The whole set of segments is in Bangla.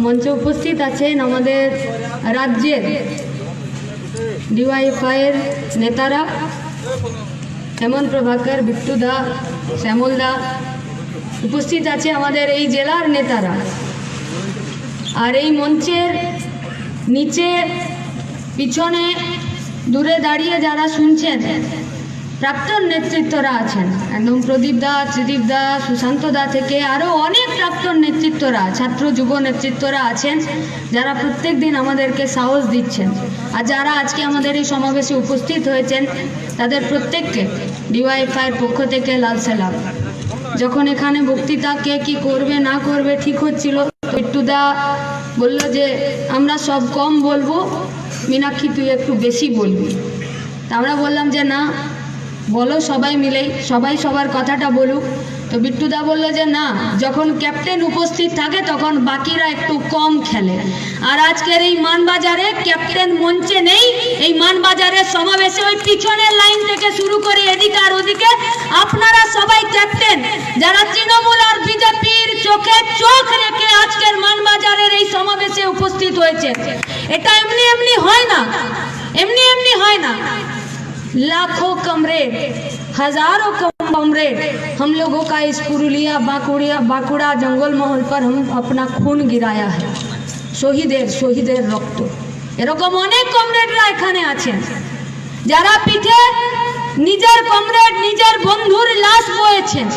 মঞ্চে উপস্থিত আছেন আমাদের রাজ্যের ডিওয়াইএফআইয়ের নেতারা হেমন্ত প্রভাকর, বিট্টু দা, শ্যামল দা, উপস্থিত আছে আমাদের এই জেলার নেতারা। আর এই মঞ্চের নিচে পিছনে দূরে দাঁড়িয়ে যারা শুনছেন প্রাক্তন নেতৃত্বরা আছেন, একদম প্রদীপ দা, ত্রিদীপ দা, সুশান্ত দা থেকে আরও অনেক প্রাক্তন নেতৃত্বরা, ছাত্র যুব নেতৃত্বরা আছেন যারা প্রত্যেক দিন আমাদেরকে সাহস দিচ্ছেন। আর যারা আজকে আমাদের এই সমাবেশে উপস্থিত হয়েছেন তাদের প্রত্যেককে ডিওয়াইএফআইয়ের পক্ষ থেকে লাল সালাম। যখন এখানে বক্তৃতা কে কী করবে না করবে ঠিক হচ্ছিল, বিট্টুদা বলল যে আমরা সব কম বলবো, মীনাক্ষী তুই একটু বেশি বলবি। তা আমরা বললাম যে না, বলো সবাই মিলেই, সবাই সবার কথাটা বলুক। তো বিট্টুদা বললো যে না, যখন ক্যাপ্টেন উপস্থিত থাকে তখন বাকিরা একটু কম খেলে। আর আজকের এই মানবাজারে ক্যাপ্টেন মঞ্চে নেই, এই মানবাজারের সমাবেশে ওই পিছনের লাইন থেকে শুরু করে এদিকে আর ওদিকে আপনারা সবাই ক্যাপ্টেন, যারা তৃণমূল আর বিজেপির চোখে চোখ রেখে আজকের মানবাজারের এই সমাবেশে উপস্থিত হয়েছে। এটা এমনি এমনি হয় না, এমনি এমনি হয় না। लाखों कमरेड, हजारों कमरेड हम लोगों का इस पुरुलिया बांकुड़ा जंगल महल पर हम अपना खून गिराया है। শহীদের রক্ত, এরকম অনেক কমরেডরা এখানে আছেন যারা পিঠে নিজের কমরেড, নিজের বন্ধুর লাশ বয়েছেন।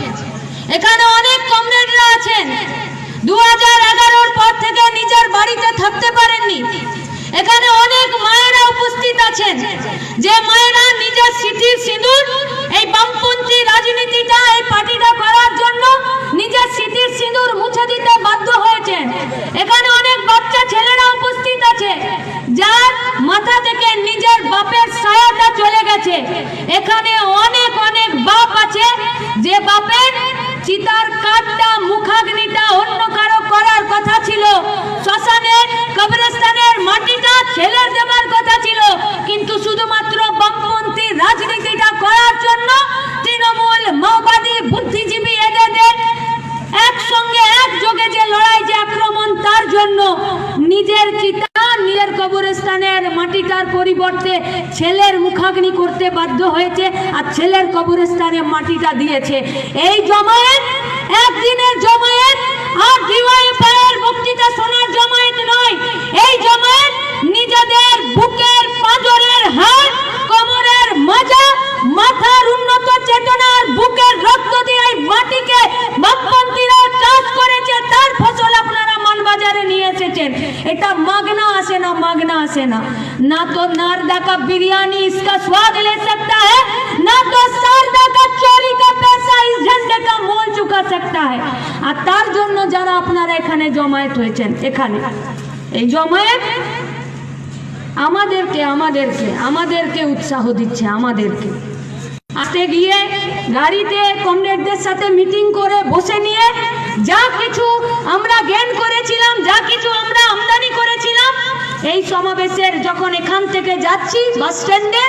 এখানে অনেক কমরেডরা আছেন 2011-র পর থেকে নিজের বাড়িতে থাকতে পারেননি। এখানে অনেক মায়েরা উপস্থিত আছেন যে মায়েরা নিজের স্মৃতির সিঁদুর এই বামপন্থী রাজনীতিটা, এই পার্টিটা করার জন্য নিজের স্মৃতির সিঁদুর মুছে দিতে বাধ্য হয়েছেন। এখানে অনেক বাচ্চা ছেলেরা উপস্থিত আছে যার মাথা থেকে নিজের বাপের ছায়াটা চলে গেছে। এখানে অনেক অনেক বাপ আছে যে বাপের চিতার কাঠটা, মুখাগ্নিটা অন্য কারো করার কথা ছিল, শ্মশানের কবরস্থানের মাটিটা ছেলের দেবার কথা ছিল, কিন্তু শুধুমাত্র বামপন্থী রাজনীতিটা করার জন্য তৃণমূল, মাওবাদী, বুদ্ধিজীবী এদের একসঙ্গে একযোগে যে লড়াই, যে আক্রমণ, তার জন্য নিজের চিতা, নিজের কবরস্থানের মাটিটার পরিবর্তে ছেলের মুখাগ্নি করতে বাধ্য হয়েছে আর ছেলের কবরস্থানে মাটিটা দিয়েছে। এই জমায়েত একদিনের জমায়েত আর ডিওয়াইএফআইয়ের বক্তৃতা শোনার জমায়েত নয়। এই জমায়েত নিজেদের বুকের পাঁজরের হাড়, কোমরের মাজা, মাথার উন্নত চেতনার বুকের রক্ত দিয়ে এই মাটিকে বামপন্থীরা চাষ করেছে, তার ফসল আপনারা মানবাজারে নিয়ে এসেছেন। এটা মাগনা আসে না, মাগনা আসে না। না তো नारदा का बिरयानी इसका स्वाद ले सकता है, ना तो शारदा का चोरी का पैसा इस झंडे का मोल चुका सकता है। আর তার জন্য যারা আপনারা এখানে জমায়েত হয়েছেন, এখানে এই জমায়েত আমাদেরকে উৎসাহ দিচ্ছে। আমাদেরকে আসতে গিয়ে গাড়িতে কমরেডদের সাথে মিটিং করে বসে নিয়ে যা কিছু আমরা জ্ঞান করেছিলাম, যা কিছু আমরা আমদানি করেছিলাম, এই সমাবেশের যখন এখান থেকে যাচ্ছি বাস স্ট্যান্ডে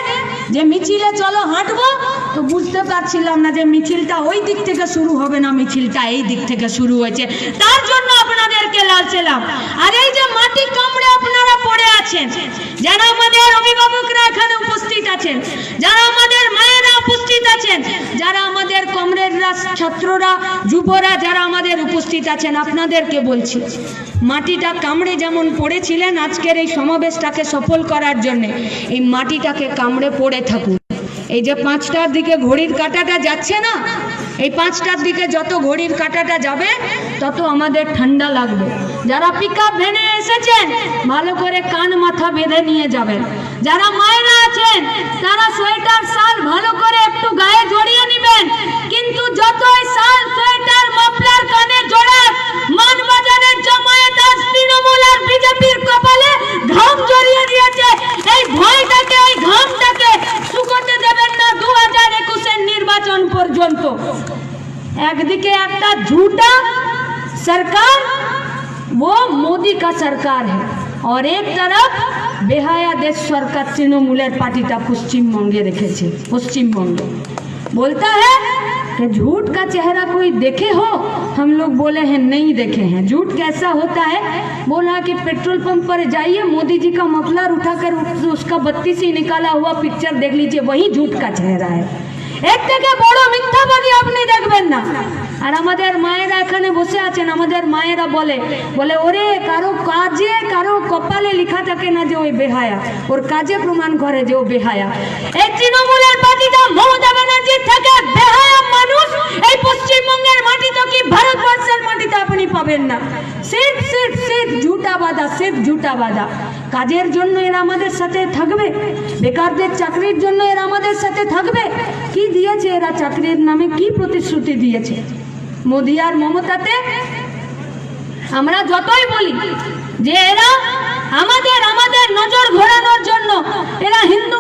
যে মিছিলে চলো হাঁটবো, তো বুঝতে পারছিলাম না যে মিছিলটা ওই দিক থেকে শুরু হবে না, মিছিলটা এই দিক থেকে শুরু হয়েছে। তার জন্য আপনাদেরকে লাল সালাম। আর এই যে মাটি কামড়ে আপনারা পড়ে আছেন, যারা আমাদের অভিভাবকরা এখানে উপস্থিত আছেন, যারা আমাদের মায়েরা উপস্থিত আছেন, যারা আমাদের কমরেডরা, ছাত্ররা, যুবরা যারা আমাদের উপস্থিত আছেন, আপনাদেরকে বলছি, মাটিটা কামড়ে যেমন পড়েছিলেন আজকের এই সমাবেশটাকে সফল করার জন্য, এই মাটিটাকে কামড়ে পড়ে থাকুন। এই যে 5টার দিকে ঘড়ির কাঁটাটা যাচ্ছে না, এই 5টার দিকে যত ঘড়ির কাঁটাটা যাবে তত আমাদের ঠান্ডা লাগবে। যারা পিকআপ ভ্যানে এসেছেন ভালো করে কান মাথা বেঁধে নিয়ে যাবেন। যারা মায়েরা আছেন তারা সোয়েটার শাল ভালো করে একটু গায়ে জড়িয়ে নেবেন। কিন্তু যতই শাল, সোয়েটার, মাফলার কানে জড়ান, মানবাজারের জমায়েত আজ তৃণমূল আর বিজেপির কপালে ঘাম জড়িয়ে দিয়েছে। এই ভয়টাকে, এই ঘামটাকে শুকোতে দেবেন না 2021-এর নির্বাচন পর্যন্ত। একদিকে একটা झूठा सरकार, वो मोदी का सरकार है, और एक तरफ बेहाया देश सरकार तृणमूलेर पार्टीटा पश्चिमबंगे रेखेছে। पश्चिमबंगे बोलता है कि झूठ का चेहरा कोई देखे हो? हम लोग बोले हैं नहीं देखे हैं। झूठ कैसा होता है? बोला कि पेट्रोल पंप पर जाइए, मोदी जी का मफलर उठाकर उसका बत्ती से निकाला हुआ पिक्चर देख लीजिए, वही झूठ का चेहरा है। एक থেকে বড় মিথ্যাবাদী আপনি দেখবেন না। আর আমাদের মায়েরা এখানে বসে আছেন, আমাদের মায়েরা বলে বলে ওরে কারো কাজে কারো কপালে লেখা থাকে না যে ওই বেহায়া, ওর কাজে প্রমাণ করে যে ও বেহায়া। এই তৃণমূলের পার্টিটা মমতা ব্যানার্জির থেকে বেহায়া মানুষ এই পশ্চিমবঙ্গের মাটিতে কি ভারতবর্ষের মাটিতে আপনি পাবেন না। সির্ফ সির্ফ সির্ফ ঝুটা বাঁধা, সির্ফ ঝুটা বাঁধা। কাজের জন্য এরা আমাদের সাথে থাকবে, বেকারদের চাকরির জন্য এরা আমাদের সাথে থাকবে। কি দিয়েছে এরা চাকরির নামে, কি প্রতিশ্রুতি দিয়েছে মোদি আর মমতাতে? আমরা যতই বলি যে এরা আমাদের আমাদের নজর ঘোরানোর জন্য এরা হিন্দু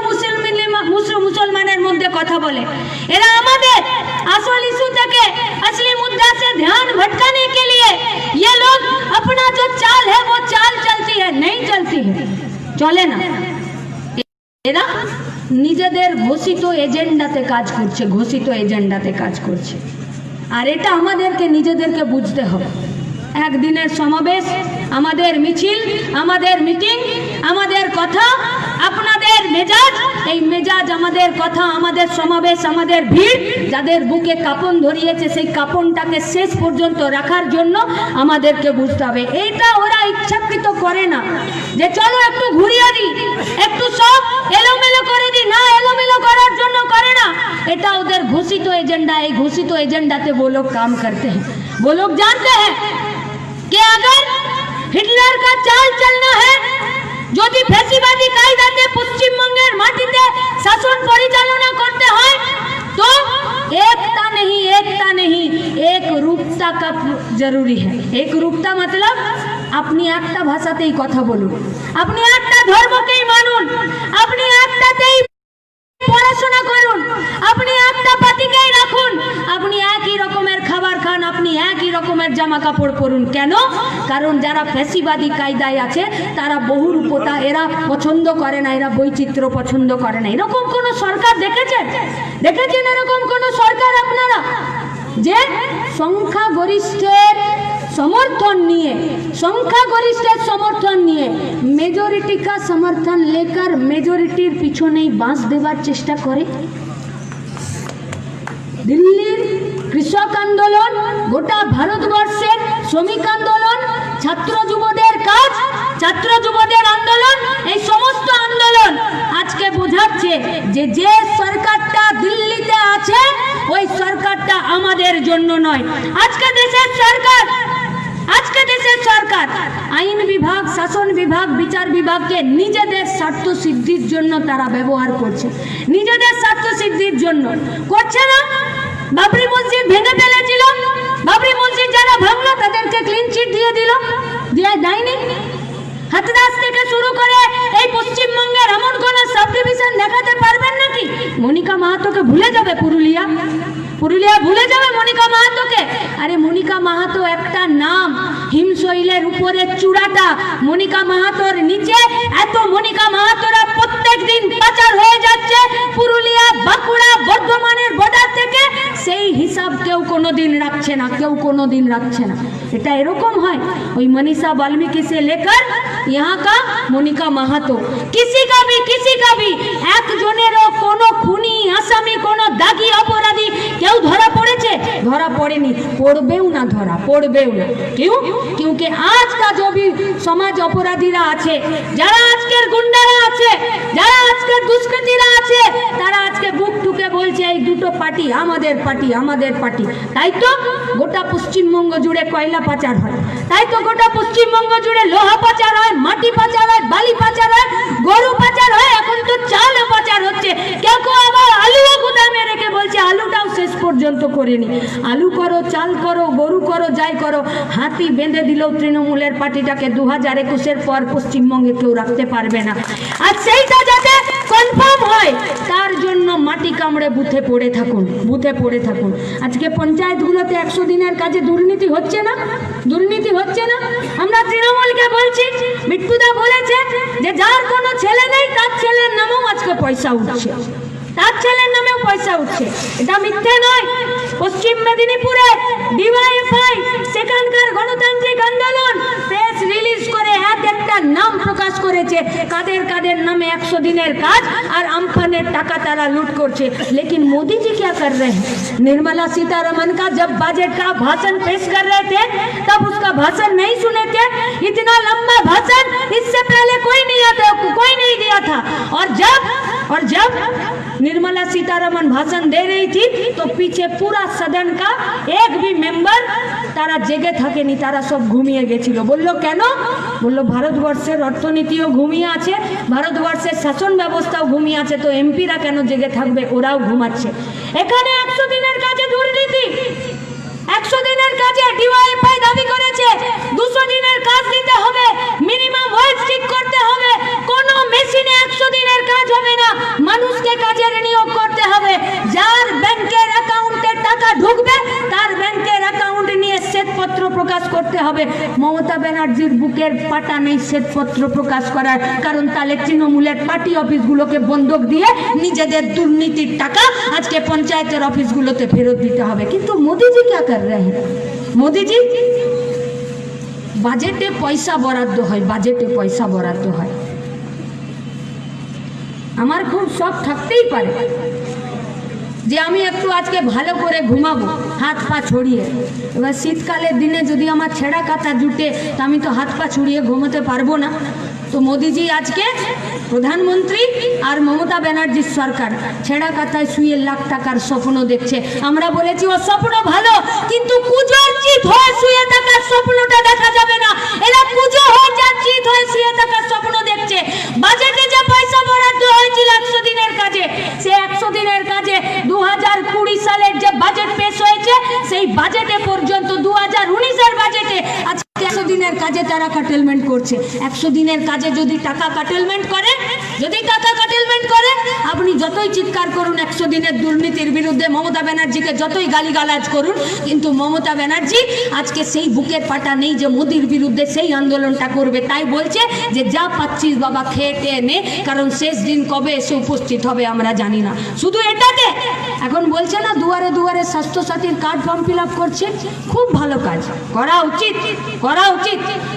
মুসলমানের মধ্যে কথা বলে, এরা আমাদের আসল ইস্যু থেকে असली मुद्दा से ध्यान भटकाने के लिए ये लोग अपना जो चाल है वो चाल चलती है, नहीं चलती है, चले ना। এরা নিজেদের ঘোষিত এজেন্ডাতে কাজ করছে, ঘোষিত এজেন্ডাতে কাজ করছে। আর এটা আমাদেরকে নিজেদেরকে বুঝতে হবে। একদিনের সমাবেশ, আমাদের মিছিল, আমাদের মিটিং, আমাদের কথা, আপনাদের মেজাজ, এই মেজাজ, আমাদের কথা, আমাদের সমাবেশ, আমাদের ভিড়, যাদের বুকে কাঁপন ধরিয়েছে সেই কাঁপনটাকে শেষ পর্যন্ত রাখার জন্য আমাদেরকে বুঝতে হবে। এইটা ওরা ইচ্ছাকৃত করে না যে চলো একটু ঘুরিয়ে দিই, একটু সব এলোমেলো করে দিই, না, এলোমেলো করার জন্য করে না। এটা ওদের ঘোষিত এজেন্ডা। এই ঘোষিত এজেंडा वो लोग काम करते हैं। वो लोग जानते हैं कि अगर हिटलर का चाल चलना है, যদি ফ্যাসিবাদী কায়দাতে পশ্চিমবঙ্গের মাটিতে শাসন পরিচালনা করতে হয় तो एकता नहीं एक रूपता का जरूरी है। एक रूपता मतलब अपनी একটা ভাষাতেই কথা বলুন, আপনি একটা ধর্মকেই মানুন, আপনি একটাতেই পড়াশোনা করুন, আপনি একটা পার্টিকেই রাখুন, আপনি একই রকমের খাবার খান, আপনি একই রকমের জামা কাপড় পরুন। কেন? কারণ যারা ফ্যাসিবাদী কায়দায় আছে তারা বহুরূপতা এরা পছন্দ করে না, এরা বৈচিত্র্য পছন্দ করে না। এরকম কোন সরকার দেখেছেন? এরকম কোন সরকার আপনারা যে সংখ্যাগরিষ্ঠের समर्थन निए, संख्यागरिष्ठের समर्थन निए मेजोरिटी का समर्थन लेकर मेजोरिटीर पिछने बाँस देवार चेष्टा करे। दिल्लीर कृषक आंदोलन, गोटा भारतवर्षेर श्रमिक आंदोलन, छात्र युवদের কাজ, ছাত্র যুবদের আন্দোলন, এই সমস্ত আন্দোলন আজকে বোঝাচ্ছে যে যে সরকারটা দিল্লিতে আছে ওই সরকারটা আমাদের জন্য নয়। আজকে দেশের সরকার আইন বিভাগ, শাসন বিভাগ, বিচার বিভাগকে নিজেদের স্বার্থ সিদ্ধির জন্য তারা ব্যবহার করছে, নিজেদের স্বার্থ সিদ্ধির জন্য করছে না। বাবরি মসজিদ ভেঙে ফেলেছিল, বাবরি মসজিদ যারা ভাঙলো তাদেরকে ক্লিন চিট দিয়ে দিল, দেয়নি। হাতরাস থেকে শুরু করে এই পশ্চিমবঙ্গের এমন কোন সাব ডিভিশন দেখাতে পারবেন নাকি? মনিকা মাহাতোকে ভুলে যাবে পুরুলিয়া ভুলে যাবে মনিকা মাহাতোকে? আরে মনিকা মাহাতো একটা নাম, হিমশৈলের উপরে চূড়াটা, মনিকা মাহাতোর নিচে এত মনিকা মাহাতোরা প্রত্যেক দিন পাচার হয়ে যাচ্ছে পুরুলিয়া, বাঁকুড়া, বর্ধমানের বর্ডার থেকে। সেই হিসাব কেউ কোনোদিন রাখছে না, কেউ কোনোদিন রাখছে না। এটা এরকম হয় ওই মনীষা বাল্মীকি से लेकर यहाँ का মনিকা মাহাতো, किसी का भी একজনেরও কোনো খুনি, আসামি, কোনো দাগী অপরাধী কেউ ধরা পড়েছে? ধরা পড়েনি, পড়বেও না, ধরা পড়বেও না। क्योंकि आज का जो भी সমাজ অপরাধীরা আছে, যারা আজকের গুন্ডারা আছে, যারা আজকের দুষ্কৃতীরা আছে, তারা আজকে বুক ঠুকে বলছে এই দুটো পার্টি আমাদের পার্টি, আমাদের পার্টি। তাই তো গোটা পশ্চিমবঙ্গ জুড়ে কয়লা পাচার হয়, তাই তো গোটা পশ্চিমবঙ্গ জুড়ে লোহা পাচার হয়, মাটি পাচার হয়, বালি পাচার হয়, গরু পাচার হয়, এখন তো চাল পাচার হচ্ছে। কেউ আবার আলুও গুদামে রেখে বলছে আলুটাও শেষ পর্যন্ত করেনি। আলু করো, চাল করো, গরু করো, যাই করো, হাতি বেঁধে দিলেও তৃণমূলের পার্টিটাকে 2021-এর পর পশ্চিমবঙ্গে কেউ রাখতে পারবে না। আর সেইটা যাতে কনফার্ম হয় তার জন্য মাটি কামড়ে বুথে পড়ে থাকুন, বুথে পড়ে থাকুন। আজকে পঞ্চায়েতগুলোতে 100 দিনের কাজে দুর্নীতি হচ্ছে না, দুর্নীতি হচ্ছে না। আমরা তৃণমূলকে বলছি, বিট্টুদা বলেছে যে যার কোনো ছেলে নেই তার ছেলের নামেও আজকে পয়সা উঠছে। তার ছেলের নামেও পয়সা উঠছে। এটা মিথ্যে নয়। পশ্চিম মেদিনীপুরে ডিওয়াইএফআই সেখানকার গণতান্ত্রিক আন্দোলন প্রেস রিলিজ করে একটা নাম প্রকাশ করেছে, কাদের কাদের नामे 100 दिনের কাজ আর আমফানের টাকা তারা लूट করছে। लेकिन मोदी जी क्या कर रहे हैं? निर्मला सीतारमन का जब बजट का भाषण पेश कर रहे थे तब उसका भाषण नहीं सुने थे? इतना लंबा भाषण इससे पहले कोई नहीं दिया था। और जब निर्मला सीतारमन भाषण दे रही थी तो पीछे पूरा सदन का एक भी मेंबर तारा जेगे থাকেনি, তারা সব ঘুমিয়ে গেছিল। বললো কেন? বললো ভারতবর্ষের অর্থনীতিও ঘুমিয়ে আছে, ভারতবর্ষের শাসন ব্যবস্থাও ঘুমিয়ে আছে, তো এমপিরা কেন জেগে থাকবে? ওরাও ঘুমাচ্ছে। এখানে 100 দিনের কাজে দুর্নীতি, 100 দিনের কাজে ডিওয়াইএফআই দাবি করেছে 200 দিনের কাজ দিতে হবে, মিনিমাম ওয়েজ ঠিক করতে হবে। কোন মেশিনে 100 দিনের কাজ হবে না, মানুষকে কাজের নিয়োগ করতে হবে। যার ব্যাংকের অ্যাকাউন্টে টাকা ঢুকবে তার ব্যাংকের অ্যাকাউন্ট নিয়ে শ্বেতপত্র প্রকাশ করতে হবে। মমতা ব্যানার্জির বুকের পাটা নেই শ্বেতপত্র প্রকাশ করার, কারণ তাহলে তৃণমূলের পার্টি অফিসগুলোকে বন্ধক দিয়ে নিজেদের দুর্নীতির টাকা আজকে পঞ্চায়েতের অফিসগুলোতে ফেরত দিতে হবে। কিন্তু মোদিজি क्या कर रहे हैं? মোদিজি বাজেটে পয়সা বরাদ্দ হয়, বাজেটে পয়সা বরাদ্দ হয়। আমার খুব শখ থাকতেই পারে যে আমি একটু আজকে ভালো করে ঘুমাবো হাত পা ছড়িয়ে। এবার শীতকালের দিনে যদি আমার ছেঁড়া কাটা জুটে তা আমি তো হাত পা ছড়িয়ে ঘুমোতে পারবো না। তো মোদিজি আজকে প্রধানমন্ত্রী আর মমতা ব্যানার্জির সরকার ছেঁড়া কাটায় শুয়ে লাখ টাকার স্বপ্ন দেখছে। আমরা বলেছি ও স্বপ্ন ভালো, কিন্তু কুজর্জিত হয়ে শুয়ে থাকার স্বপ্নটা দেখা যাবে না। এরা কুজো হয়ে যাচ্ছিত হয়ে শুয়ে থাকার স্বপ্ন দেখছে। বাজেটে যে পয়সা বরাদ্দ হয়েছিল 100 দিনের কাজে, সে 100 দিনের কাজে 2020 সালের যে বাজেট পেশ হয়েছে সেই বাজেটে পর্যন্ত 2019-এর বাজেটে 100 দিনের কাজে তারা কাটেলমেন্ট করছে। 100 দিনের কাজে যদি টাকা কাটেলমেন্ট করে, আপনি যতই চিৎকার করুন 100 দিনের দুর্নীতির বিরুদ্ধে, মমতা ব্যানার্জিকে যতই গালিগালাজ করুন, কিন্তু মমতা ব্যানার্জি আজকে সেই বুকের পাটা নেই যে মোদির বিরুদ্ধে সেই আন্দোলনটা করবে। তাই বলছে যে যা পাচ্ছিস বাবা খেয়ে টেয়ে নে, কারণ শেষ দিন কবে এসে উপস্থিত হবে আমরা জানি না। শুধু এটাতে এখন বলছে না দুয়ারে দুয়ারে স্বাস্থ্য সাথীর কার্ড ফর্ম ফিল আপ করছে, খুব ভালো কাজ, করা উচিত।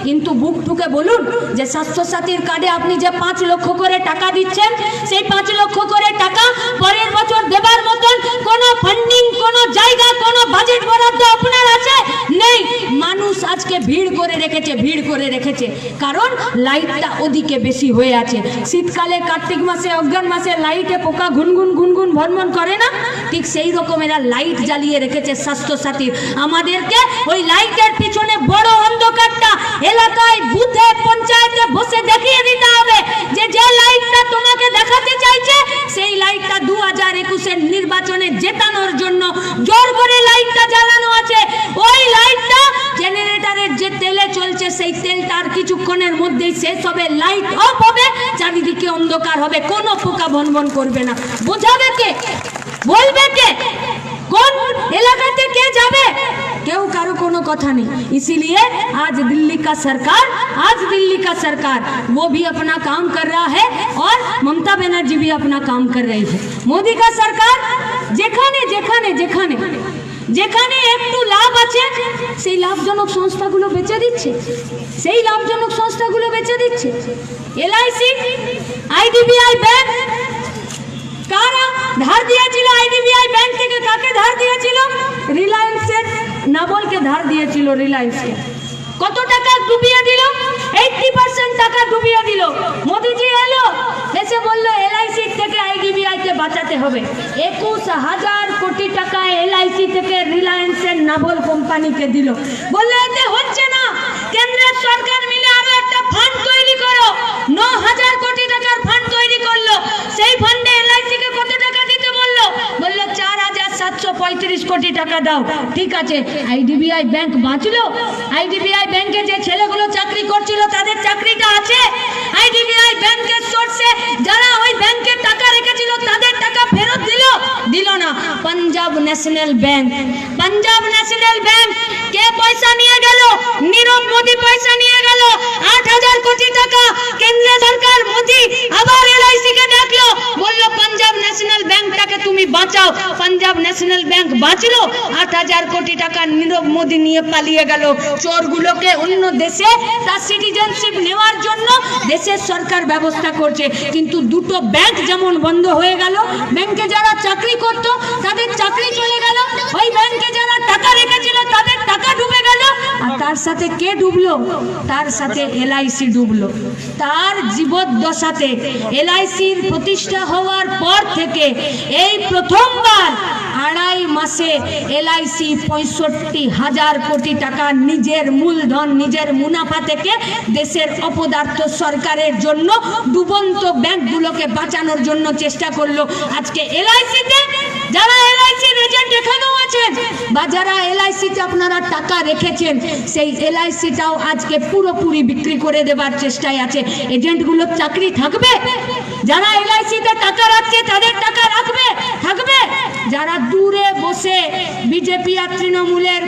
কিন্তু বুক ঠুকে বলুন যে স্বাস্থ্য সাথীর কার্ডে আপনি যে 5 লক্ষ করে টাকা দিচ্ছেন, সেই 5 লক্ষ করে টাকা পরের বছর দেবার মতন কোনো ফান্ডিং, কোনো জায়গা, কোনো বাজেট বরাদ্দ আপনার আছে? নেই। মানুষ আজকে ভিড় করে রেখেছে, কারণ লাইটটা ওদিকে বেশি হয়ে আছে। শীতকালে কার্তিক মাসে, অজ্ঞান মাসে লাইটে পোকা ঘুনঘুন ভনভন করে না, ঠিক সেই রকম এরা লাইট জ্বালিয়ে রেখেছে স্বাস্থ্য সাথীর। আমাদেরকে ওই লাইটের পিছনে বড় অন্ধকারটা এলাকায়, বুথে, পঞ্চায়েতে বসে দেখিয়ে দিতে হবে যে লাইটটা তোমাকে দেখাতে চাইছে সেই লাইটটা 2021-এর নির্বাচনে জেতানোর জন্য জোর করে লাইটটা জ্বালানো আছে। ওই লাইটটা জেনারেটরের যে তেলে চলছে সেই তেলটা আর কিছুক্ষণের মধ্যেই শেষ হবে, লাইট অফ হবে, চারিদিকে অন্ধকার হবে, কোনো পোকা ভনভন করবে না। বোঝাবে কে? বলবে কে? কোন এলাকাতে কে যাবে? কেউ কারো কোনো কথা नहीं। इसीलिए आज दिल्ली का सरकार वो भी अपना काम कर रहा है और ममता बनर्जी भी अपना काम कर रही है। मोदी का सरकार যেখানে একটু লাভ আছে সেই লাভজনক সংস্থাগুলো বেচে দিচ্ছে, এলআইসি, আইডিবিআই ব্যাংক। কারা ধার দিয়েছিল? আইডিবিআই ব্যাংক থেকে কাকে ধার দিয়েছিল? রিলায়েন্সের নাবলকে ধার দিয়েছিল। রিলায়েন্সকে কত টাকা ডুবিয়ে দিল? 80% টাকা ডুবিয়ে দিল। মোদিজি এলো, এসে বললো এলআইসি থেকে আইডিবিআই কে বাঁচাতে হবে। 21,000 কোটি টাকা এলআইসি থেকে রিলায়েন্সের নাবল কোম্পানিকে দিল। বললো এতে হচ্ছে না, কেন্দ্রের সরকার মিলে আরো একটা ফান্ড তৈরি করো। 9,000 কোটি টাকার ফান্ড তৈরি করলো। সেই ফান্ডে এলআইসি কে কত টাকা দিতে বললো? 4,735 কোটি টাকা দাও। ঠিক আছে, আইডিবিআই ব্যাংক বাঁচলো? আইডিবিআই ব্যাংকে যে ছেলেগুলো চাকরি করছিল তাদের চাকরিটা আছে? আইডিবিআই ব্যাংকের সোর্সে যারা ওই ব্যাংকে টাকা রেখেছিল তাদের টাকা ফেরত দিল না। পাঞ্জাব ন্যাশনাল ব্যাংক কে পয়সা নিয়ে গেল? নীরব মোদি পয়সা নিয়ে গেল। 8,000 কোটি টাকা কেন্দ্র সরকার মোদি আবার এলআইসি কে ডাকলো, বললো পাঞ্জাব ন্যাশনাল ব্যাংক তুমি বাঁচাও। পাঞ্জাব ন্যাশনাল ব্যাংক বাঁচলো, 8,000 কোটি টাকা নীরব মোদী নিয়ে পালিয়ে গেল। চোরগুলোকে অন্য দেশে তার সিটিজেনশিপ নেওয়ার জন্য দেশের সরকার ব্যবস্থা করছে, কিন্তু দুটো ব্যাংক যেমন বন্ধ হয়ে গেল, ব্যাংকে যারা চাকরি করত তাদের চাকরি চলে গেল, ওই ব্যাংকে যারা টাকা রেখেছিল তাদের টাকা ডুবে গেল। আর তার সাথে কে ডুবলো? তার সাথে LIC ডুবলো। তার জীবদ্দশাতে LICর প্রতিষ্ঠা হওয়ার পর থেকে এই প্রথমবার 2.5 মাসে LIC 65,000 কোটি টাকা নিজের মূলধন, নিজের মুনাফা থেকে দেশের অপদার্থ সরকারের জন্য ডুবন্ত ব্যাংকগুলোকে বাঁচানোর জন্য চেষ্টা করলো। আজকে LICতে যারা LICর এজেন্ট এখানেও আছেন বা যারা LICতে আপনারা টাকা রেখেছেন, সেই LICটাও আজকে পুরোপুরি বিক্রি করে দেবার চেষ্টায় আছে। এজেন্টগুলোর চাকরি থাকবে? যারা LICতে টাকা রাখছে তাদের টাকা রাখবে থাকবে? যারা দূরে বসে বিজেপি আর তৃণমূলের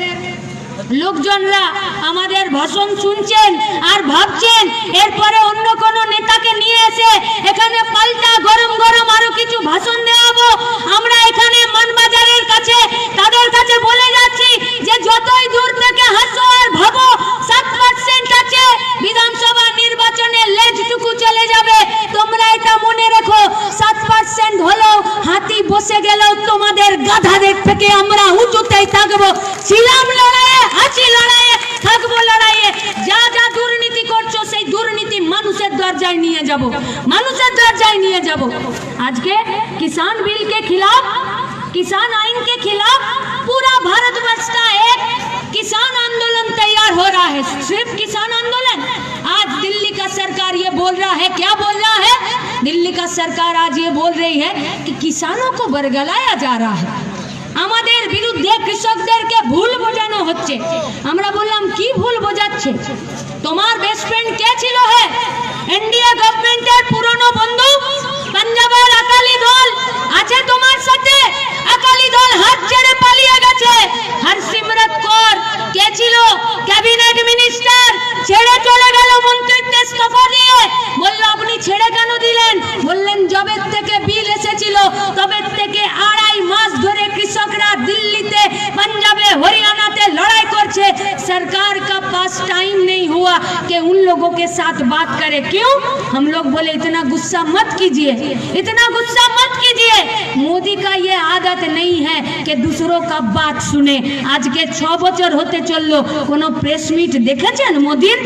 লোকজনরা আমাদের ভাষণ শুনছেন আর ভাবছেন এরপরে অন্য কোন নেতাকে নিয়ে এসে এখানে পাল্টা গরম গরম আরো কিছু ভাষণ দেওয়াবো, আমরা এখানে মানবাজারের কাছে তাদের কাছে বলে যাচ্ছি যে যতই দূর থেকে হাসো আর ভাবো, 7% আছে বিধানসভা নির্বাচনে লেজটুকু চলে যাবে। তোমরা এটা মনে রেখো, 7% হলেও হাতি বসে গেলেও তোমাদের গাধাদের থেকে আমরা উঁচুতেই থাকবো। ছিলাম লড়াইয়ে, আছি লড়াইয়ে, থাকবো লড়াইয়ে। যা যা দুর্নীতি করছো সেই দুর্নীতি মানুষের দরজায় নিয়ে যাব, মানুষের দরজায় নিয়ে যাব। আজকে किसान बिल के खिलाफ, किसान आइन के खिलाफ पूरा भारतवर्ष का एक किसान आंदोलन तैयार हो रहा है। सिर्फ किसान आंदोलन, आज दिल्ली का सरकार ये बोल रहा है, क्या बोल रहा है? दिल्ली का सरकार आज ये बोल रही है कि किसानों को बरगलाया जा रहा है, আমাদের বিরুদ্ধে কৃষকদেরকে ভুল বোঝানো হচ্ছে। আমরা বললাম কি ভুল বোঝাচ্ছে? তোমার বেস্ট ফ্রেন্ড কে ছিল? হে এনডিএ গভর্নমেন্টের পুরনো বন্ধু পাঞ্জাবের আকালি দল আছে তোমার সাথে। আকালি দল হাত ছেড়ে পালিয়ে গেছে। হরসিমরত কৌর কে ছিল? ক্যাবিনেট মিনিস্টার, ছেড়ে চলে গেল মন্ত্রিত্ব ইস্তফা দিয়ে। বলল আপনি ছেড়ে কেন দিলেন? বললেন জবে থেকে বিল এসেছিল তবে থেকে 2.5 মাস ধরে कृषकरा दिल्ली ते पंजाबे हरियाणा ते लड़ाई करछे। सरकार का पास टाइम नहीं हुआ कि उन लोगों के साथ बात करे। क्यों? हम लोग बोले इतना गुस्सा मत कीजिए, इतना गुस्सा मत कीजिए। मोदी का ये आदत नहीं है कि दूसरों का बात सुने। आज के 6 বছর হতে চললো, কোনো প্রেস মিট দেখেছেন মোদির?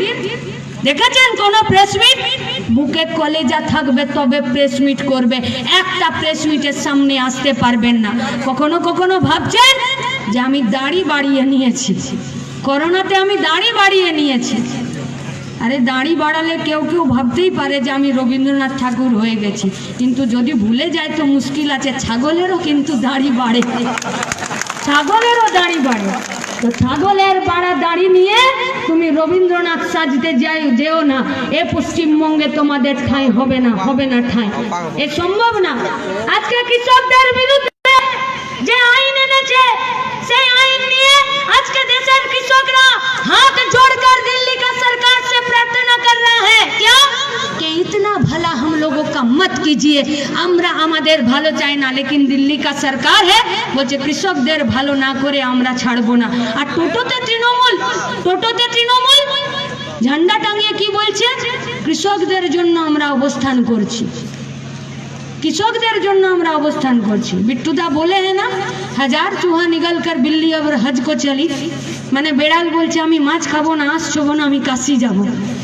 দেখেছেন কোন প্রেস মিট? বুকে কলেজা থাকবে তবে প্রেস মিট করবে, একটা প্রেস মিটের সামনে আসতে পারবেন না। কখনো কখনো ভাবছেন যে আমি দাড়ি বাড়িয়ে নিয়েছি, করোনাতে আমি দাড়ি বাড়িয়ে নিয়েছি। আরে দাড়ি বাড়ালে কেউ কেউ ভাবতেই পারে যে আমি রবীন্দ্রনাথ ঠাকুর হয়ে গেছি, কিন্তু যদি ভুলে যায় তো মুশকিল আছে। ছাগলেরও কিন্তু দাড়ি বাড়ে, ছাগলেরও দাড়ি বাড়ে। তো ছাগলের বাড়া দাড়ি নিয়ে তুমি রবীন্দ্রনাথ সাজতে যেও না। এ পশ্চিমবঙ্গে তোমাদের ঠাঁই হবে না, হবে না ঠাঁই, এ সম্ভব না। আজকে কৃষকদের বিরুদ্ধে যে আইন এনেছে সেই আইন নিয়ে আজকে দেশের কৃষকরা हाथ जोड़कर दिल्ली का सरकार से प्रार्थना कर रहा है क्या कि इतना भला हम लोगों का मत कीजिए, আমরা আমাদের ভালো চাই না। लेकिन दिल्ली का सरकार है বলছে কৃষকদের ভালো না করে আমরা ছাড়বো না। আর টোটোতে তৃণমূল, টোটোতে তৃণমূল ঝান্ডা টাঙিয়ে কি বলছে? কৃষকদের জন্য আমরা অবস্থান করছি, কৃষকদের জন্য আমরা অবস্থান করছি। বিট্টুদা বলে है ना, 1000 चूहा निकल कर बिल्ली अब हज को चली। মানে বেড়াল বলছে আমি মাছ খাবো না, আঁশ ছোবো না, আমি কাশি যাব।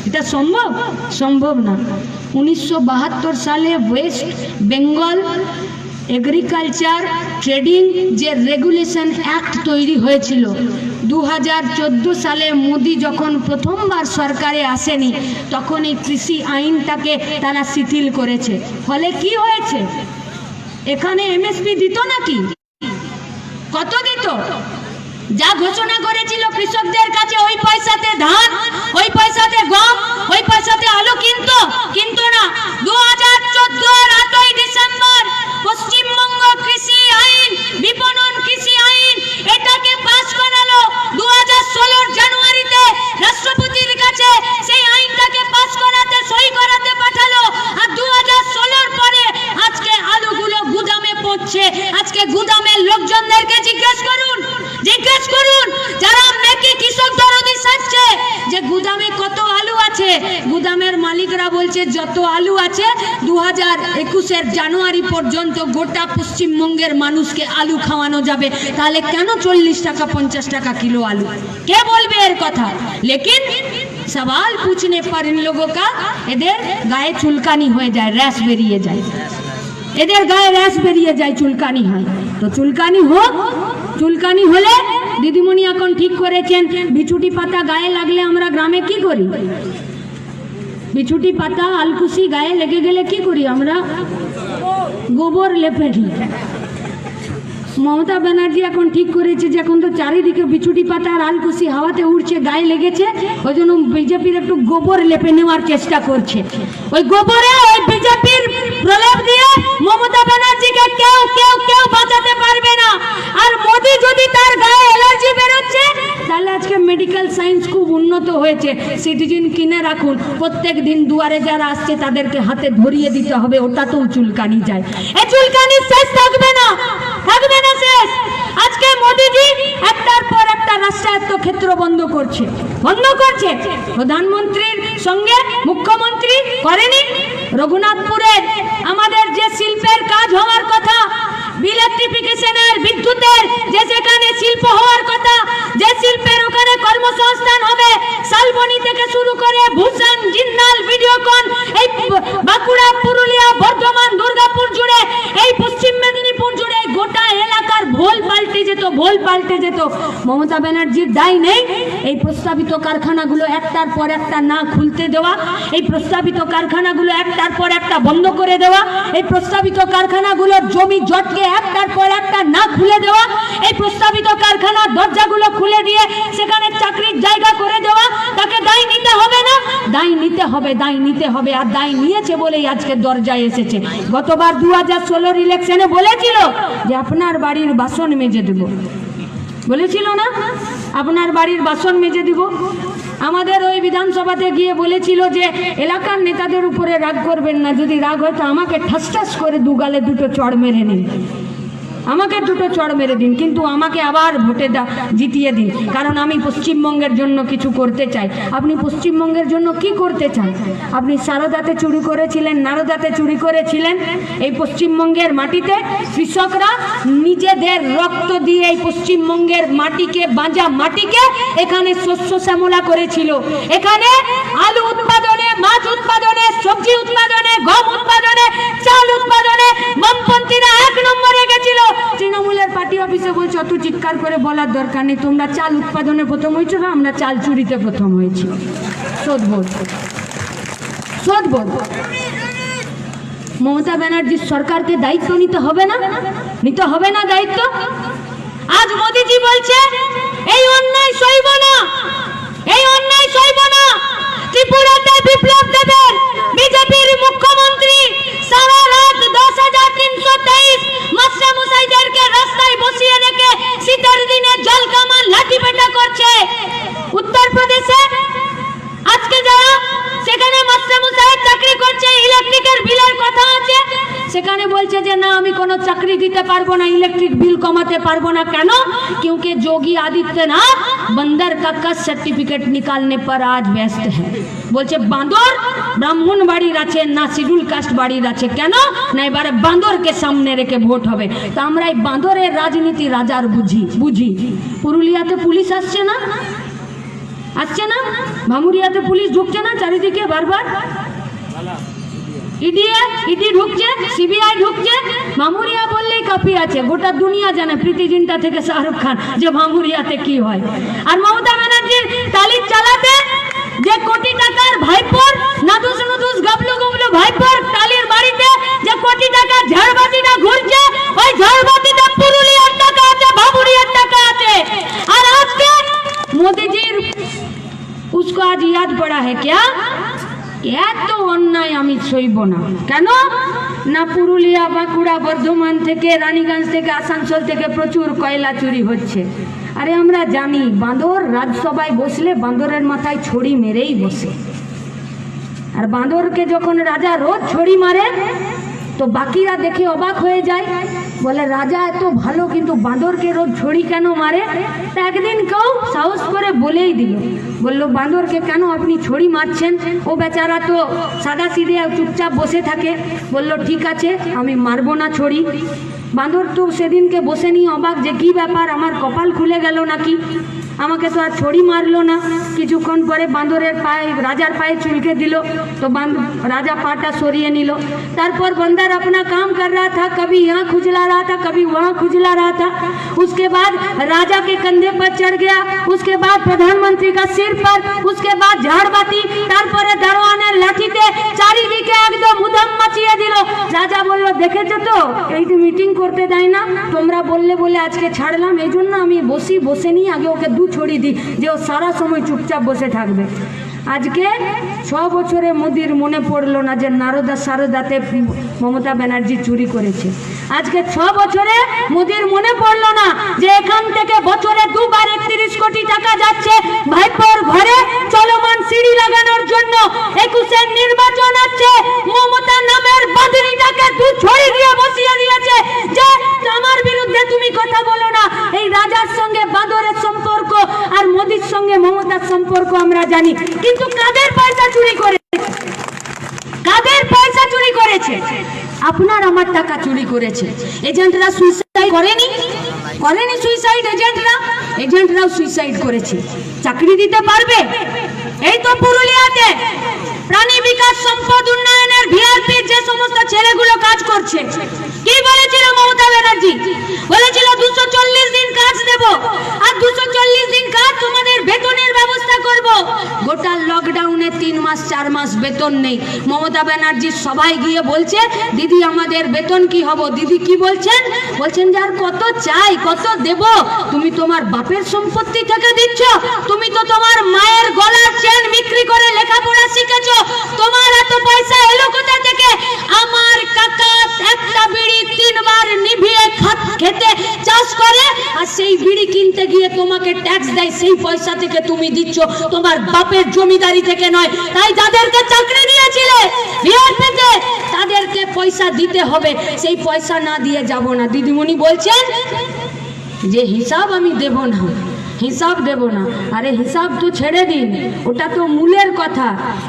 এটা সম্ভব? সম্ভব না। 1972 সালে ওয়েস্ট বেঙ্গল এগ্রিকালচার ট্রেডিং যে রেগুলেশন অ্যাক্ট তৈরি হয়েছিল, 2014 সালে মোদি যখন প্রথমবার সরকারে আসেনি তখন এই কৃষি আইনটাকে তারা শিথিল করেছে। ফলে কি হয়েছে? এখানে এমএসপি দিত নাকি? কত দিত? যা ঘোষণা করেছিল কৃষকদের কাছে ওই পয়সাতে ধান, ওই পয়সাতে গম, ওই পয়সাতে আলু কিন্তু না। 2014 8 ডিসেম্বর পশ্চিমবঙ্গ কৃষি আইন, বিপণন কৃষি আইন এটাকে পাস করালো। 2016 জানুয়ারিতে রাষ্ট্রপতির কাছে সেই আইনটাকে পাস করাতে, সই করাতে পাঠালো। আর 2016 পরে আজকে আলুগুলো গুদামে পৌঁছছে। আজকে গুদামে কত আলু আছে, গুদামের মালিকরা বলছে যত আলু আছে 2021-এর জানুয়ারি পর্যন্ত গোটা পশ্চিমবঙ্গের মানুষকে আলু খাওয়ানো যাবে। তাহলে কেন 40 টাকা 50 টাকা কিলো आलू? কে বলবে এর কথা? लेकिन सवाल पूछने पर इन लोगों का এদের গায়ে চুলকানি হয়ে যায়, র্যাশ বেরিয়ে যায়, এদের গায়ে র্যাশ বেরিয়ে যায়, চুলকানি হয়। তো চুলকানি হোক, চুলকানি হলে দিদিমণি এখন ঠিক করেছেন বিছুটি পাতা গায়ে লাগলে আমরা গ্রামে কি করি? বিছুটি পাতা আলকুশি গায়ে লেগে গেলে কি করি আমরা? গোবর লেপে দিই। মমতা ব্যানার্জি এখন ঠিক করেছে যে এখন তো চারিদিকে বিছুটি পাতা আর আলকুশি হাওয়াতে উড়ছে, গায়ে লেগেছে, ওই জন্য বিজেপির একটু গোবর লেপে নেওয়ার চেষ্টা করছে। ওই গোবরে ওই বিজেপির প্রলেপ দিয়ে মমতা ব্যানার্জিকে কেউ কেউ কেউ বাঁচাতে পারবে না। আর মোদি যদি তার গায়ে অ্যালার্জি বেরোচ্ছে, তাহলে আজকে মেডিকেল সায়েন্স খুব উন্নত হয়েছে। সিটিজেন কিনে রাখুন, প্রত্যেক দিন দুয়ারে যারা আসছে তাদেরকে হাতে ধরিয়ে দিতে হবে, ওটাতেও চুলকানি যায়। এই চুলকানি শেষ থাকবে না, থাকবে না শেষ। আজকে মোদিজি একটার পর একটা রাষ্ট্রায়ত্ত ক্ষেত্র বন্ধ করছে, বন্ধ করছে। প্রধানমন্ত্রীর সঙ্গে মুখ্যমন্ত্রী করেনি। রঘুনাথপুরের আমাদের যে শিল্পের কাজ হওয়ার কথা, ইলেকট্রিফিকেশনের, বিদ্যুতের যে সেখানে শিল্প হওয়ার কথা, যে শিল্পের ওখানে কর্মসংস্থান হবে, শালবনি থেকে শুরু করে ভূষণ, জিন্দাল, ভিডিওকন, এই বাঁকুড়া, পুরুলিয়া, বর্ধমান, দুর্গাপুর জুড়ে, এই পশ্চিম মেদিনীপুর জুড়ে গোটা এলাকার ভোল পাল্টে যেত, ভোল পাল্টে যেত। মমতা ব্যানার্জির দায় নেই এই প্রস্তাবিত কারখানাগুলো একটার পর একটা না খুলতে দেওয়া, এই প্রস্তাবিত কারখানাগুলো একটার পর একটা বন্ধ করে দেওয়া, এই প্রস্তাবিত কারখানাগুলোর জমি জটকে একটার পর একটা না খুলে দেওয়া, এই প্রস্তাবিত কারখানার দরজাগুলো খুলে দিয়ে সেখানে চাকরির জায়গা করে দেওয়া। তাকে দায় নিতে হবে না? দায় নিতে হবে, দায় নিতে হবে। আর দায় নিয়েছে বলেই আজকে দরজায় এসেছে। গতবার 2016-র ইলেকশনে বলেছিল যে আপনার বাড়ির বাসন মেজে দেব, বলেছিল না? আপনার বাড়ির বাসন মেজে দিব। আমাদের ওই বিধানসভাতে গিয়ে বলেছিল যে এলাকার নেতাদের উপরে রাগ করবেন না, যদি রাগ হয় তো আমাকে ঠাস ঠাস করে দুগালে দুটো চড় মেরে নিন, আমাকে দুটো চড় মেরে দিন, কিন্তু আমাকে আবার ভোটে জিতিয়ে দিন, কারণ আমি পশ্চিমবঙ্গের জন্য কিছু করতে চাই। আপনি পশ্চিমবঙ্গের জন্য কি করতে চান? আপনি সারদাতে চুরি করেছিলেন, নারদাতে চুরি করেছিলেন। এই পশ্চিমবঙ্গের মাটিতে কৃষকরা নিজেদের রক্ত দিয়ে এই পশ্চিমবঙ্গের মাটিকে, বাঁজা মাটিকে এখানে শস্য শ্যামলা করেছিল। এখানে আলু উৎপাদনে, মাছ উৎপাদনে, সবজি উৎপাদনে, গম উৎপাদনে, চাল উৎপাদনে বামপন্থীরা 1 নম্বরে গেছিল। তৃণমূলের পার্টি অফিসে বলছে অত চিৎকার করে বলার দরকার নেই, তোমরা চাল উৎপাদনে প্রথম হয়েছো না, আমরা চাল চুরিতে প্রথম হয়েছি। শোধবোধ, শোধবোধ। মমতা ব্যানার্জির সরকারকে দায়িত্ব নিতে হবে না? নিতে হবে না দায়িত্ব? আজ মোদিজি বলছে এই অন্যায় সইব না, এই অন্যায় সইব না। ত্রিপুরাতে বিপ্লব দেবেন বিজেপির মুখ্যমন্ত্রী সারা রাত 10,323 মাস্টারমশাইদেরকে রাস্তায় বসিয়ে রেখে শীতের দিনে জল কামান লাঠি পেটা করছে। উত্তরপ্রদেশে আজকে যারা সেখানে মাস্টারমশাই চাকরি করছে, ইলেকট্রিকের বিলের কথা আছে, সেখানে বলছে যে না আমি কোনো চাকরি দিতে পারবো না, ইলেকট্রিক বিল কমাতে পারবো না। কেন? क्योंकि যোগী আদিত্যনাথ बंदर का कास्ट सर्टिफिकेट निकालने पर आज व्यस्त है। বলছে বাঁদর ব্রাহ্মণ বাড়ির আছে না শিডিউল কাস্ট বাড়ির আছে, কেন না এবারে বাঁদরকে সামনে রেখে ভোট হবে। তো আমরা এই বাঁদরের রাজনীতি রাজার বুঝি। পুরুলিয়াতে পুলিশ আসছে না, আসছে না? ভামুরিয়াতে পুলিশ ঢুকছে না চারিদিকে বারবার? ইডি ঢুকছে, সিবিআই ঢুকছে। ভামুরিয়া বললেই কাফি আছে, গোটা দুনিয়া জানে প্রীতি জিন্টা থেকে শাহরুখ খান যে ভামুরিয়াতে কি হয়। আর মমতা ব্যানার্জির তালির চালাতে যে কোটি টাকার ভাইপোর নাদুস নুদুস গাবলু গুবলু ভাইপোর টালির বাড়িতে যে কোটি টাকা ঝাড়বাতিটা ঘুরছে, ওই ঝাড়বাতিতে পুরুলিয়ার টাকা আছে, ভামুরিয়ার টাকা আছে। আর আজকে মোদিজির उसको आज याद पड़ा है क्या? এত অন্যায় আমি সইব না। কেন না পুরুলিয়া, বাঁকুড়া, বর্ধমান থেকে, রানীগঞ্জ থেকে, আসানসোল থেকে প্রচুর কয়লা চুরি হচ্ছে। আরে আমরা জানি বাঁদর রাজসভায় বসলে বাঁদরের মাথায় ছড়ি মেরেই বসে। আর বাঁদরকে যখন রাজা রোজ ছড়ি মারে তো বাকিরা দেখে অবাক হয়ে যায়। বলে রাজা এত ভালো কিন্তু বাঁদরকে রোজ ছড়ি কেন মারে? তা একদিন কেউ সাহস করে বলেই দিল, বললো বাঁদরকে কেন আপনি ছড়ি মারছেন? ও বেচারা তো সাদা সিধে চুপচাপ বসে থাকে। বললো ঠিক আছে, আমি মারবো না ছড়ি। বাঁদর তো সেদিনকে বসে নিয়ে অবাক যে কি ব্যাপার, আমার কপাল খুলে গেল নাকি, আমাকে তো আর ছড়ি মারলো না। কিছুক্ষণ পরে বাঁদরের পায়ে, রাজার পায়ে চুলকে দিল, তো राजा पाटा सरिए नील। तारपर बंदर अपना काम कर रहा था, कभी यहाँ खुजला रहा था, कभी वहाँ खुजला रहा था। उसके बाद राजा के कंधे पर चढ़ गया, उसके बाद प्रधानमंत्री का सिर पर, उसके बाद झाड़बाती, तारपरे दरवाने लाठीते चारिदिके एकदम उधम मचिए दिल। राजा बोललो देखेছো তো এই যে মিটিং করতে দেয় না, তোমরা বললে বলে আজকে ছাড়লাম, এই জন্য আমি বসে নিয়ে আগে ওকে দু ছড়ি দিই যে ও সারা সময় চুপচাপ বসে থাকবে। আজকে 6 বছরে মোদির মনে পড়লো না যে নারদা সারদাতে মমতা ব্যানার্জি চুরি করেছে। আজকে 6 বছরে মোদির মনে পড়লো না যে এখান থেকে বছরে 2 বার 31 কোটি টাকা যাচ্ছে ভাইপোর ঘরে চলমান সিঁড়ি লাগানোর জন্য। 21-এর নির্বাচন আছে, মমতা নামের বাদরিটাকে দু ছড়ি দিয়ে বসিয়ে দিয়েছে যে আমার বিরুদ্ধে তুমি কথা বলো না। এই রাজার সঙ্গে বাঁদরের সম্পর্ক আর মোদির সঙ্গে মমতার সম্পর্ক আমরা জানি, কিন্তু কাদের পয়সা চুরি করেছে? কাদের পয়সা চুরি করেছে? আপনার আমার টাকা চুরি করেছে। এজেন্টরা সুইসাইড করেনি? সুইসাইড এজেন্টরাও সুইসাইড করেছে। চাকরি দিতে পারবে? এই তো পুরুলিয়াতে প্রাণী বিকাশ সম্পদ উন্নয়নের ভিআরপি যে সমস্ত ছেলেগুলো কাজ করছে, কি বলেছিল মমতা ব্যানার্জি? বলেছিল 240 দিন কাজ দেব, আর 240 দিন কাজ তোমাদের বেতনের ব্যবস্থা করব। গোটা লকডাউনে 3 মাস 4 মাস বেতন নেই। মমতা ব্যানার্জি সবাই গিয়ে বলছে দিদি আমাদের বেতন কি হবে? দিদি কি বলছেন? বলছেন যে আর কত চাই, কত দেব? তুমি তোমার বাপের সম্পত্তি থেকে দিচ্ছ, তুমি তো তোমার মায়ের গলার চেন বিক্রি করে লেখাপড়া শিখেছো, তোমার এত পয়সা এলো কোথা থেকে? আমার কাকা একটা বিড়ি 3 বার নিভিয়ে খেতে চাষ করে, আর সেই বিড়ি কিনতে গিয়ে তোমাকে ট্যাক্স দেয়, সেই পয়সা থেকে তুমি দিচ্ছ, তোমার বাপের জমিদারি থেকে নয়। তাই যাদেরকে চাকরি দিয়েছিলে ভিআরপিতে তাদেরকে পয়সা দিতে হবে, সেই পয়সা না দিয়ে যাব না। দিদিমণি বলছেন যে হিসাব আমি দেব না, হিসাব দেব না। আরে হিসাব তো ছেড়ে দিন, ওটা তো মূলের কথা।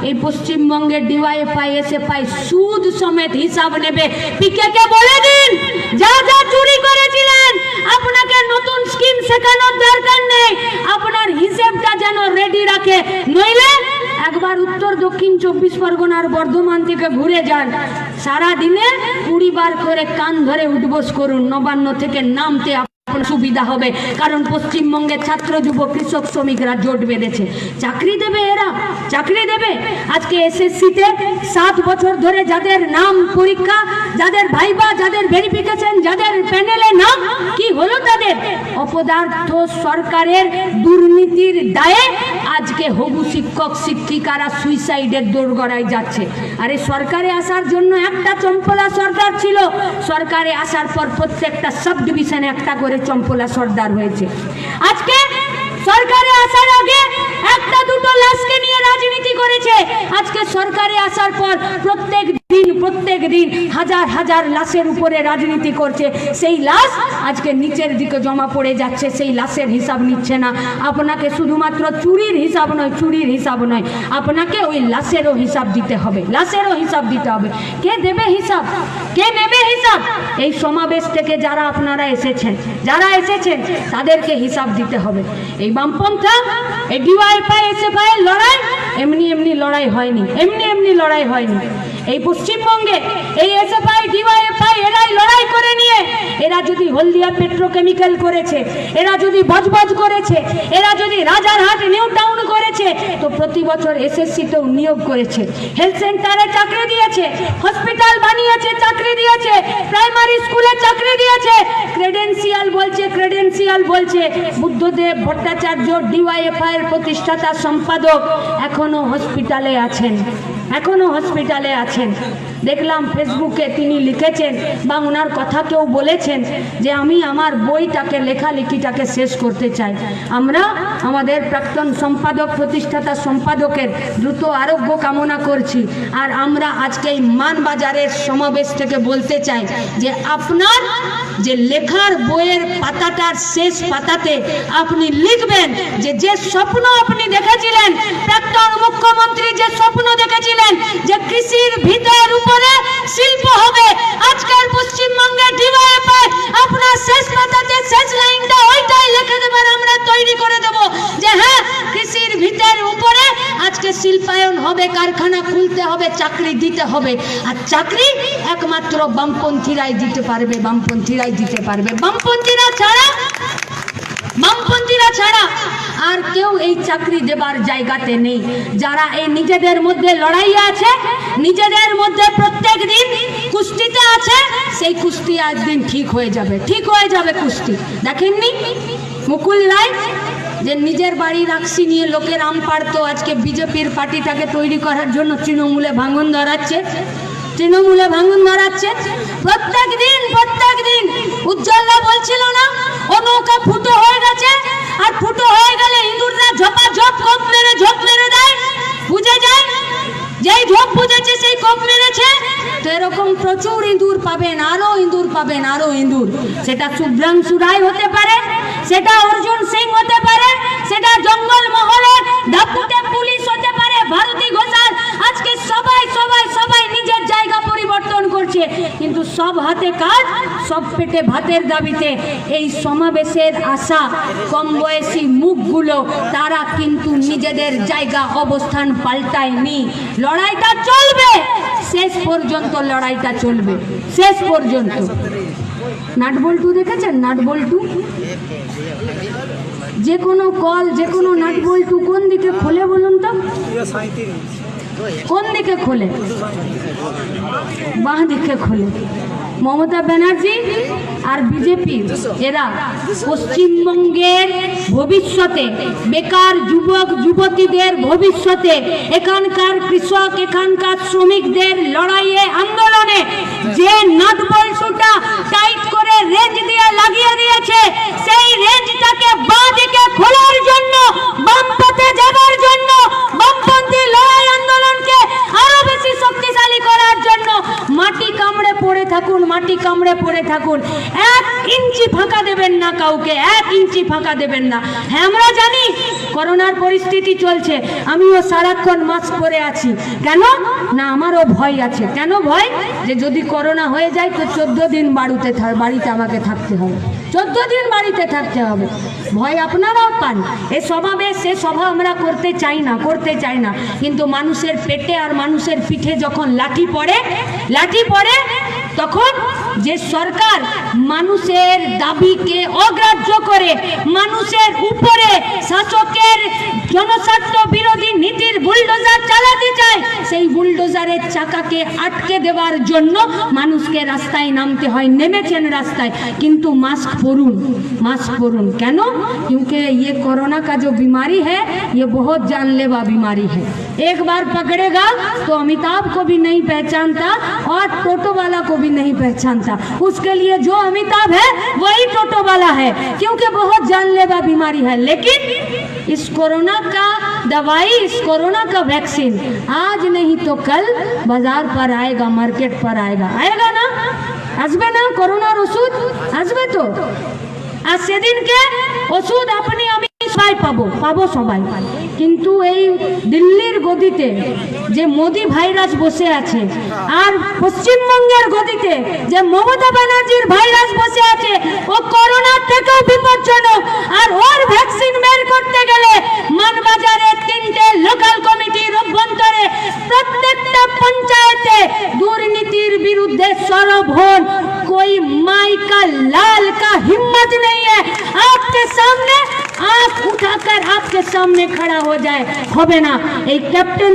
এই পশ্চিমবঙ্গের ডিওয়াইএফআই এসএফআই সুদ সমেত হিসাব নেবে। পিকেকে বলে দিন যা যা চুরি করেছিলেন আপনাকে নতুন স্কিম শেখানোর দরকার নেই, আপনার হিসাবটা যেন রেডি রাখে। নইলে একবার উত্তর দক্ষিণ 24 পরগনার বর্ধমান থেকে ঘুরে যান, সারা দিনে 20 বার করে কান ধরে উঠবোস করুন, নবান্ন থেকে নামতে সুবিধা হবে। কারণ পশ্চিমবঙ্গের ছাত্র যুব কৃষক শ্রমিকরা জোট বেঁধেছে। চাকরি দেবে এরা, চাকরি দেবে। আজকে এসএসসিতে 7 বছর ধরে যাদের নাম পরীক্ষা, যাদের ভাইবা, যাদের ভেরিফিকেশন, যাদের প্যানেলে নাম, কি হলো তাদের? অপদার্থ সরকারের দুর্নীতির দায়ে আজকে হবু শিক্ষক শিক্ষিকারা সুইসাইডের দোরগড়ায় যাচ্ছে। আরে সরকারে আসার জন্য একটা চম্পলা সর্দার ছিল, সরকারে আসার পর প্রত্যেকটা সাব ডিভিশনে একটা করে চম্পলা সর্দার হয়েছে। আজকে সরকারে আসার আগে একটা দুটো লাশকে নিয়ে রাজনীতি করেছে, আজকে সরকারে আসার পর প্রত্যেক দিন হাজার হাজার লাশের উপরে রাজনীতি করছে। সেই লাশ আজকে নিচের দিকে জমা পড়ে যাচ্ছে, সেই লাশের হিসাব নিচ্ছে না। আপনাকে শুধুমাত্র চুরির হিসাব নয়, আপনাকে ওই লাশেরও হিসাব দিতে হবে, লাশেরও হিসাব দিতে হবে। কে দেবে হিসাব? কে নেবে হিসাব? এই সমাবেশ থেকে যারা আপনারা এসেছেন তাদেরকে হিসাব দিতে হবে। এই বামপন্থা, এই ডিওয়াইএফআই এসএফআই এর লড়াই এমনি লড়াই হয়নি, এই পশ্চিমবঙ্গে এই এসএফআই ডিওয়াইএফআই এরাই লড়াই করে নিয়ে, এরা যদি হলদিয়া পেট্রোকেমিক্যাল করেছে, এরা যদি বজবজ করেছে, এরা যদি রাজারহাট নিউ টাউন করেছে, তো প্রতি বছর এসএসসিতেও নিয়োগ করেছে, হেলথ সেন্টারে চাকরি দিয়েছে, হসপিটাল বানিয়েছে, চাকরি দিয়েছে, প্রাইমারি স্কুলে চাকরি দিয়েছে। ক্রেডেন্সিয়াল বলছে বুদ্ধদেব ভট্টাচার্য ডিওয়াইএফআই এর প্রতিষ্ঠাতা সম্পাদক এখনো হসপিটালে আছেন, এখনো হসপিটালে আছেন। দেখলাম ফেসবুকে তিনি লিখেছেন বা ওনার কথা কেউ বলেছেন যে আমি আমার বইটাকে লেখালেখিটাকে শেষ করতে চাই। আমরা আমাদের প্রাক্তন সম্পাদক প্রতিষ্ঠাতা সম্পাদকের দ্রুত আরোগ্য কামনা করছি। আর আমরা আজকে এই মানবাজারের সমাবেশ থেকে বলতে চাই যে আপনার যে লেখার বইয়ের পাতাটার শেষ পাতাতে আপনি লিখবেন যে স্বপ্ন আপনি দেখেছিলেন, প্রাক্তন মুখ্যমন্ত্রী যে স্বপ্ন দেখেছিলেন যে কৃষির ভিতের উপরে শিল্প হবে, আজকের পশ্চিমবঙ্গের ডিওএফআই আপনার শেষ পাতাতে শেষ লাইনটা ওইটাই লিখে দেবেন, আমরা তৈরি করে দেব যে হ্যাঁ কৃষির ভিতের উপরে আজকে শিল্পায়ন হবে, কারখানা খুলতে হবে, চাকরি দিতে হবে। আর চাকরি একমাত্র বামপন্থীরাই দিতে পারবে, বামপন্থীরাই দিতে পারবে। বামপন্থীরা ছাড়া আর কেউ এই চাকরি দেবার জায়গাতে নেই। যারা এই নিজেদের মধ্যে লড়াই আছে, নিজেদের মধ্যে প্রত্যেক দিন কুস্তিতে আছে, সেই কুস্তি একদিন ঠিক হয়ে যাবে, ঠিক হয়ে যাবে কুস্তি। দেখেননি মুকুল রায় যে নিজের বাড়ি রাখছি নিয়ে লোকের আম পাড়তো, আজকে বিজেপির পার্টিটাকে তৈরি করার জন্য তৃণমূলে ভাঙন ধরাচ্ছে, তৃণমূলে ভাঙন ধরাচ্ছে। প্রত্যেক দিন উজ্জ্বলরা বলছিল না ও নৌকা ফুটো হয়ে গেছে, আর ফুটো হয়ে গেলে ইঁদুররা ঝপাঝপ কোপ মেরে ঝোপ মেরে দেয়, বুঝে যায় যেই ঝোপ বুঝেছে সেই কোপ মেরেছে। তো এরকম প্রচুর ইঁদুর পাবেন, আরো ইঁদুর পাবেন, আরো ইঁদুর। সেটা শুভ্রাংশু রায় হতে পারে, সেটা অর্জুন সিং হতে পারে, সেটা জঙ্গল মহলের ডাকুতে পুলিশ হতে পারে, ভারতী ঘোষাল। আজকে সবাই নিজের জায়গা পরিবর্তন করছে, কিন্তু সব হাতে কাজ, সব পেটে ভাতের দাবিতে এই সমাবেশের আশা কম বয়সী মুখগুলো তারা কিন্তু নিজেদের জায়গা অবস্থান পাল্টায়নি। লড়াইটা চলবে শেষ পর্যন্ত, লড়াইটা চলবে শেষ পর্যন্ত। নাটবল্টু দেখেছেন? নাটবল্টু যে কোনো কল, যে কোনো নাটবল্টু কোন দিকে খোলে বলুন তো? কোন দিকে খোলে? বাঁ দিকে খোলে। মমতা ব্যানার্জি আর বিজেপি এরা পশ্চিমবঙ্গের ভবিষ্যতে, বেকার যুবক যুবতীদের ভবিষ্যতে, এখানকার কৃষক, এখানকার শ্রমিকদের লড়াইয়ে আন্দোলনে যে নাট বল্টুটা টাইট করে রেঞ্জ দিয়ে লাগিয়ে দিয়েছে, সেই রেঞ্জটাকে বাঁ দিকে খোলার জন্য, বাম পথে যাবার জন্য, বামপন্থী লড়াই আন্দোলনকে আরো বেশি শক্তিশালী করার জন্য মাটি কামড়ে পড়ে থাকুন, মাটি কামড়ে পড়ে থাকুন। 1 ইঞ্চি ফাঁকা দেবেন না কাউকে, 1 ইঞ্চি ফাঁকা দেবেন না। হ্যাঁ আমরা জানি করোনার পরিস্থিতি চলছে, আমিও সারাক্ষণ মাস্ক পরে আছি। কেন না? আমারও ভয় আছে। কেন ভয়? যে যদি করোনা হয়ে যায় তো 14 দিন বাড়িতে আমাকে থাকতে হবে, 14 দিন বাড়িতে থাকতে হবে। ভয় আপনারাও পান। এ সমাবেশ, সে সভা আমরা করতে চাই না, কিন্তু মানুষের পেটে আর মানুষের পিঠে যখন লাঠি পড়ে তখন যে সরকার মানুষের দাবিকে অগ্রাহ্য করে মানুষের উপরে শাসকের জনস্বার্থ বিরোধী নীতির বুলডোজার চালাতে চায়, সেই বুলডোজারের চাকাকে আটকে দেওয়ার জন্য মানুষকে রাস্তায় নামতে হয়। নেমেছেন রাস্তায়, কিন্তু মাস্ক पहनुन। কেন? क्योंकि ये कोरोना का जो बीमारी है ये बहुत जानलेवा बीमारी है। एक बार पकड़ेगा तो अमिताभ को भी नहीं पहचानता और टोटो वाला को भी नहीं पहचानता। उसके लिए जो अमिताभ है वही टोटो वाला है, क्योंकि बहुत जानलेवा बीमारी है। लेकिन इस कोरोना का दवाई, इस कोरोना का वैक्सीन आज नहीं तो कल बाजार पर आएगा, मार्केट पर आएगा ना? আসবে না করোনার ওষুধ? আসবে তো। আর সেদিনকে ওষুধ আপনি আমি সবাই পাবো সবাই। কিন্তু এই দিল্লির গদিতে যে মোদি ভাইরাস বসে আছে, আর পশ্চিমবঙ্গের গদিতে যে মমতা ব্যানার্জির ভাইরাস বসে আছে, ও করোনার থেকেও বিপজ্জনক। আর ওর ভ্যাকসিন বের করতে গেলে মানবাজারের 3টে লোকাল কমিটির অভ্যন্তরে প্রত্যেকটা পঞ্চায়েতে দুর্নীতির বিরুদ্ধে সরব হন। कोई माई का लाल का हिम्मत नहीं है आपके सामने आंख उठाकर आपके सामने खड़ा हो जाए, होबे ना। এই ক্যাপ্টেন